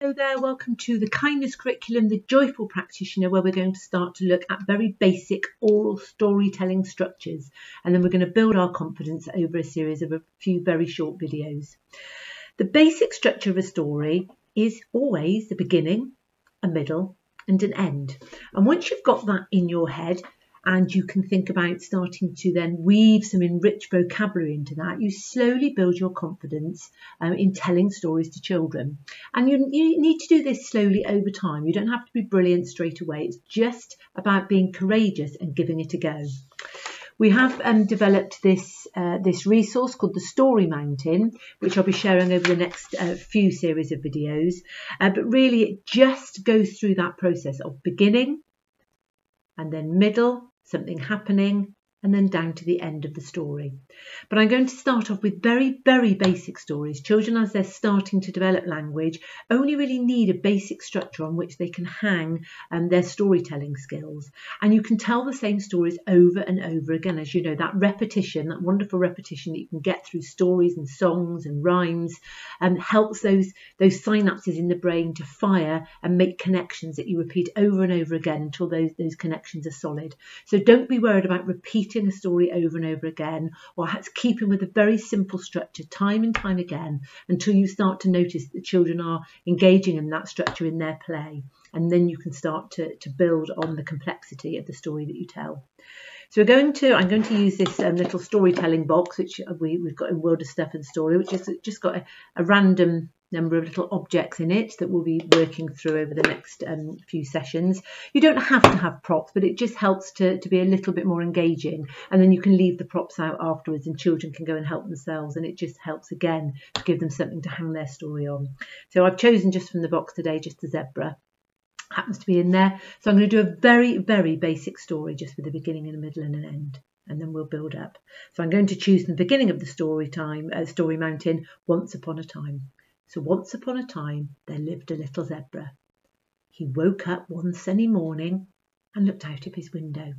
Hello there, welcome to the Kindness Curriculum, the Joyful Practitioner, where we're going to start to look at very basic oral storytelling structures, and then we're going to build our confidence over a series of a few very short videos. The basic structure of a story is always the beginning, a middle and an end. And once you've got that in your head, and you can think about starting to then weave some enriched vocabulary into that, you slowly build your confidence in telling stories to children. And you need to do this slowly over time. You don't have to be brilliant straight away. It's just about being courageous and giving it a go. We have developed this resource called the Story Mountain, which I'll be sharing over the next few series of videos. But really it just goes through that process of beginning and then middle, something happening, and then down to the end of the story. But I'm going to start off with very, very basic stories. Children, as they're starting to develop language, only really need a basic structure on which they can hang their storytelling skills. And you can tell the same stories over and over again. As you know, that repetition, that wonderful repetition that you can get through stories and songs and rhymes, helps those synapses in the brain to fire and make connections that you repeat over and over again until those connections are solid. So don't be worried about repeating a story over and over again, or keeping with a very simple structure time and time again until you start to notice that children are engaging in that structure in their play, and then you can start to build on the complexity of the story that you tell. So I'm going to use this little storytelling box, which we've got in World of Stuff and Story, which has just got a random number of little objects in it that we'll be working through over the next few sessions. You don't have to have props, but it just helps to be a little bit more engaging, and then you can leave the props out afterwards and children can go and help themselves, and it just helps again to give them something to hang their story on. So I've chosen just from the box today just the zebra. Happens to be in there. So I'm going to do a very, very basic story just with a beginning and a middle and an end, and then we'll build up. So I'm going to choose the beginning of the Story Mountain, Once Upon a Time. So once upon a time there lived a little zebra. He woke up one sunny morning and looked out of his window.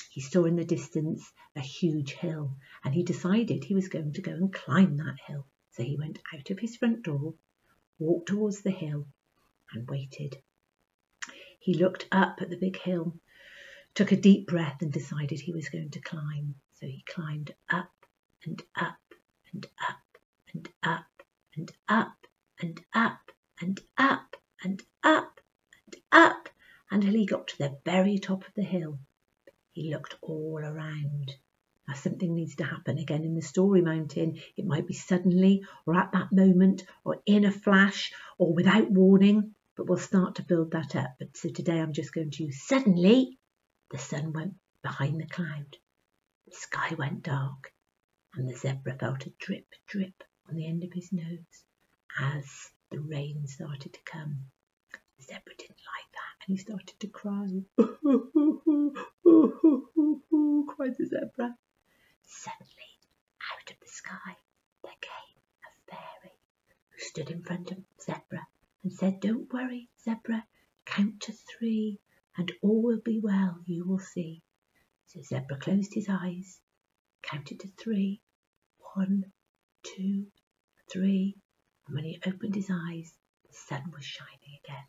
He saw in the distance a huge hill, and he decided he was going to go and climb that hill. So he went out of his front door, walked towards the hill and waited. He looked up at the big hill, took a deep breath and decided he was going to climb. So he climbed up and up and up and up and up and up and up and up and up until he got to the very top of the hill. He looked all around. Now something needs to happen again in the Story Mountain. It might be suddenly or at that moment or in a flash or without warning, but we'll start to build that up. But so today I'm just going to use suddenly the sun went behind the cloud, the sky went dark, and the zebra felt a drip, drip on the end of his nose as the rain started to come. The zebra didn't like that and he started to cry. Cried the zebra. Suddenly, out of the sky, there came a fairy who stood in front of the zebra and said, "Don't worry, zebra, count to 3 and all will be well, you will see." So zebra closed his eyes, counted to 3, 1, 2, 3, and when he opened his eyes, the sun was shining again,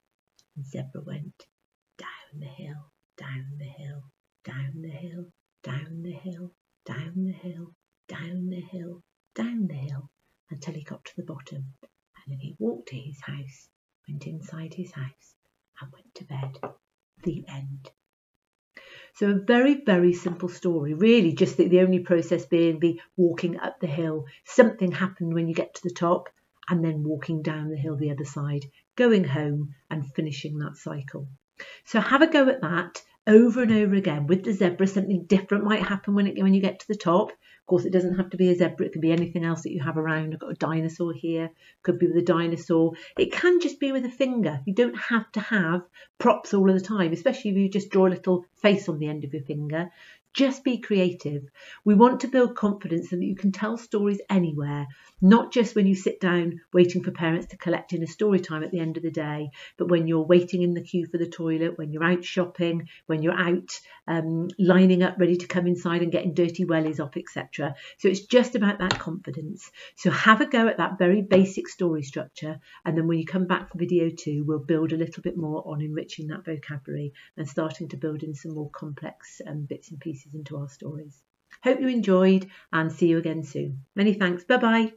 and zebra went down the hill, down the hill, down the hill, down the hill, down the hill, down the hill, down the hill, until he got to the bottom, and then he walked to his house, went inside his house, and went to bed. The end. So a very, very simple story, really just the only process being the walking up the hill. Something happened when you get to the top, and then walking down the hill the other side, going home and finishing that cycle. So have a go at that over and over again. With the zebra, something different might happen when you get to the top. Of course, it doesn't have to be a zebra. It can be anything else that you have around. I've got a dinosaur here. Could be with a dinosaur. It can just be with a finger. You don't have to have props all of the time, especially if you just draw a little face on the end of your finger. Just be creative. We want to build confidence so that you can tell stories anywhere, not just when you sit down waiting for parents to collect in a story time at the end of the day, but when you're waiting in the queue for the toilet, when you're out shopping, when you're out lining up ready to come inside and getting dirty wellies off, etc. So it's just about that confidence. So have a go at that very basic story structure, and then when you come back for video 2, we'll build a little bit more on enriching that vocabulary and starting to build in some more complex bits and pieces into our stories. Hope you enjoyed, and see you again soon. Many thanks. Bye bye.